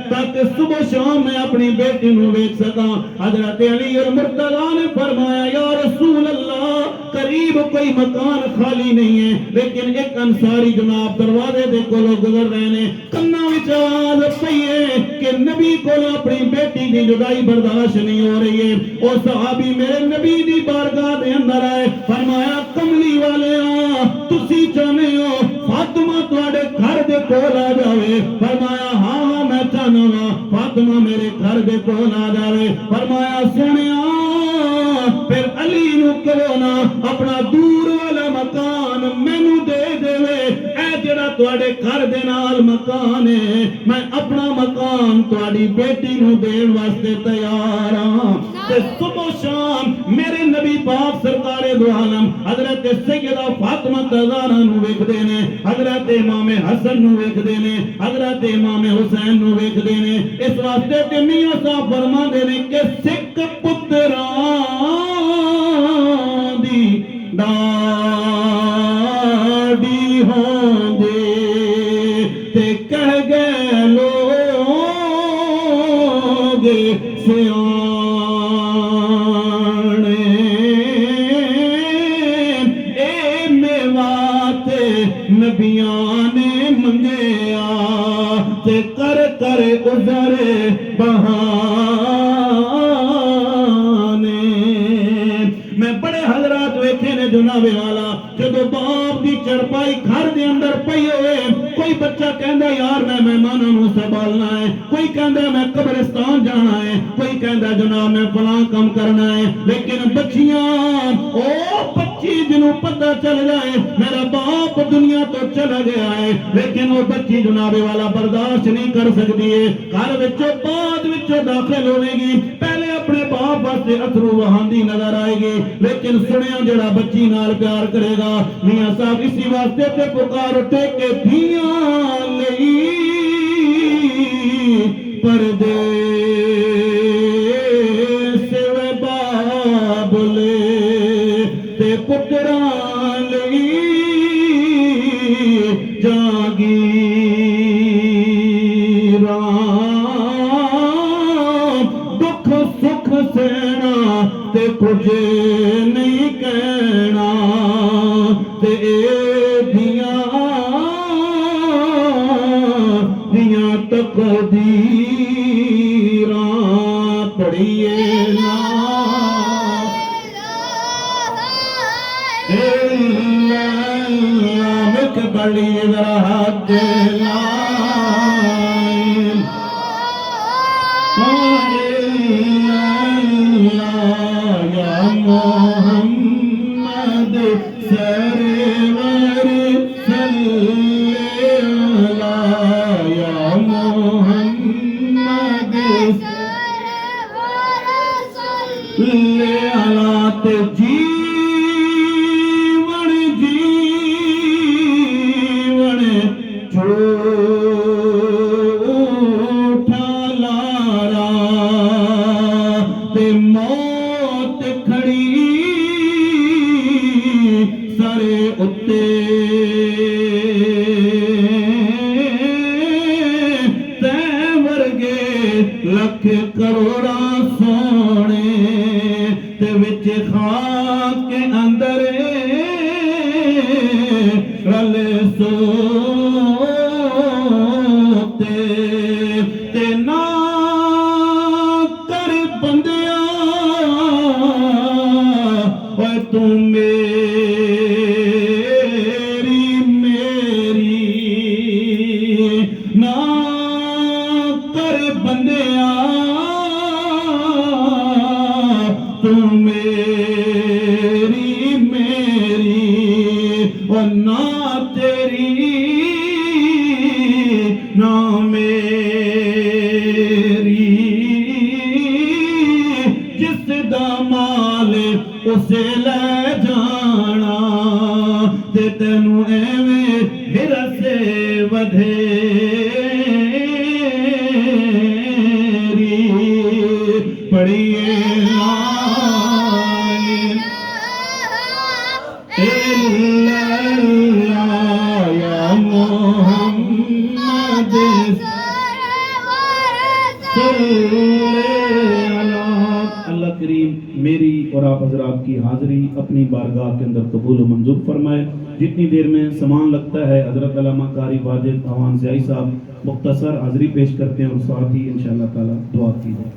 ताकि सुबह शाम मैं अपनी बेटी को देख सका। हजरत अली और मुर्तजा ने फरमाया या रसूल अल्लाह करीब कोई मकान खाली नहीं है, लेकिन एक अंसारी जनाब दरवाजे दे कोलों गुजर रहे ने, कन्ना विच आवाज पई है कि नबी को अपनी बेटी की जुदाई बर्दाश्त नहीं हो रही है। और सहाबी मेरे नबी दी बारगाह दे अंदर आए, फरमाया कमली वाले तुसी चाहते हो फातिमा तुहाडे घर दे कोल आ जावे? फरमाया हाँ हाँ मैं चाहना वा फातिमा मेरे घर दे कोल आ जावे। फरमाया सुनिया फिर अली नू कहो ना अपना दूर वाला मकान मैनू दे देवे, ऐ जेड़ा तुहाडे घर दे नाल मकान है मैं अपना मकान तुहाडी बेटी नू देण वास्ते तैयार हां। ते सुबह शाम मेरे नबी पाक सरकारे दो आलम हजरत सैयदा फातिमा ज़हरा नू वेखदे ने, हजरत इमाम हसन नू वेखदे ने, हजरत इमाम हुसैन नू वेखदे ने। इस वास्ते ते मियां साहब फरमांदे ने कि सिख पुत्तरां दी डाडी होंदे ते कह गए लोग सियाणे ए मेवाते नबियां ने मंगेया ते कर कर उजर बहाने। मैं बड़े हजरात वेखे ने जुनाबे वाला जदों बाप की चरपाई घर के अंदर पई होवे, कोई बच्चा कहता यार मैं मेहमानों को संभालना है, कोई कहता मैं कब्रिस्तान जाना है, कोई कहता जनाब मैं फलां काम करना है, लेकिन बच्चियां ओ बच्ची जिन्हों पता चल जाए मेरा बाप दुनिया तो चला गया है, लेकिन वो बच्ची जुनाबे वाला बर्दाश्त नहीं कर सकती है, घर विचों बाद विचों दाखिल होगी, पहले अपने बाप वास्ते अथरू वहांदी नजर आएगी, लेकिन सुनिया जड़ा बच्ची नाल प्यार करेगा। मियां साहब इसी वास्ते ते पुकार उठे के धियां लई परदेस वे बाबले ते पुत्रां लई जागीरां, दुख सुख सेना ते कुछ नहीं कहना ते दियां तकदीरां पढ़िए ना मिक बड़ी राहत मोहम्मद सरवर सल्ले अला या मोहम्मद सल्ले अला ते जीवन जीवन झूठा लारा ते मौत खड़ी सारे उत्ते तै वर्गे लख करोड़ा सोने ते विच खाक के अंदर रल सोते ते ना कर बंदिया ओए तू मेरी मेरी ना कर बंदिया तू मेरी मेरी और ना तेरी ना मेरी, जिस दा माल उसे ले जाना ते तेनू एवें हिरसे वधेरी पढ़िए या मोहम्मद अल्लाह करीम मेरी और आप हजरात की हाज़िरी अपनी बारगाह के अंदर कबूल व मंजूर फरमाए। जितनी देर में सामान लगता है हज़रत अल्लामा कारी वाजिद अवान ज़ियाई साहब मुख्तसर हाज़िरी पेश करते हैं और साथ ही इंशाअल्लाह ताला दुआ की जाए।